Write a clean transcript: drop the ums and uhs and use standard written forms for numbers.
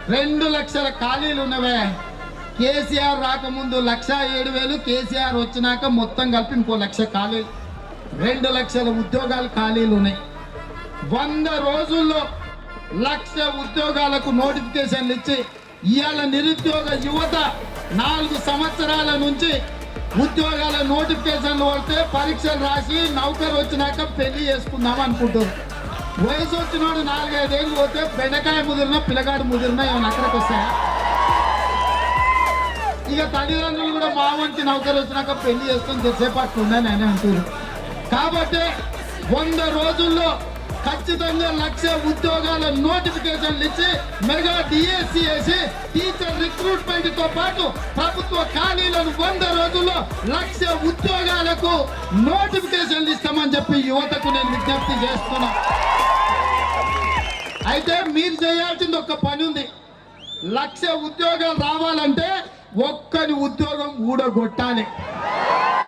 2 లక్షల ఖాళీలు ఉన్నవే. కేసీఆర్ రాకముందు 1,07,000, కేసీఆర్ వచ్చినాక మొత్తం కలిపి ఇంకో 1,00,000 ఖాళీలు, 2 లక్షల ఉద్యోగాలు ఖాళీలు ఉన్నాయి. 100 రోజుల్లో 1,00,000 ఉద్యోగాలకు నోటిఫికేషన్లు ఇచ్చి ఇవాళ నిరుద్యోగ యువత 4 సంవత్సరాల నుంచి ఉద్యోగాల నోటిఫికేషన్లు పడితే పరీక్షలు రాసి నౌకరు వచ్చినాక పెళ్లి చేసుకుందాం అనుకుంటారు. వయసు వచ్చినోడు 4-5 ఏళ్ళు పోతే బెండకాయ ముదిరినా పిల్లగాడు ముదిరినా ఏమైనా అక్కడికి వస్తాయా? ఇక తల్లిదండ్రులు కూడా మా వంటి నౌకరు వచ్చినాక పెళ్లి చేసుకొని తెచ్చేపట్టు ఉందని అని అంటారు. కాబట్టి 100 రోజుల్లో ఖచ్చితంగా 1,00,000 ఉద్యోగాల నోటిఫికేషన్లు ఇచ్చి మెగా డిఎస్సి వేసి టీచర్ రిక్రూట్మెంట్ తో పాటు ప్రభుత్వ ఖాళీలను 100 రోజుల్లో 1,00,000 ఉద్యోగాలకు నోటిఫికేషన్లు ఇస్తామని చెప్పి యువతకు నేను విజ్ఞప్తి చేస్తున్నా. అయితే మీరు చేయాల్సింది ఒక్క పని ఉంది. 1,00,000 ఉద్యోగాలు రావాలంటే ఒక్కని ఉద్యోగం ఊడగొట్టాలి.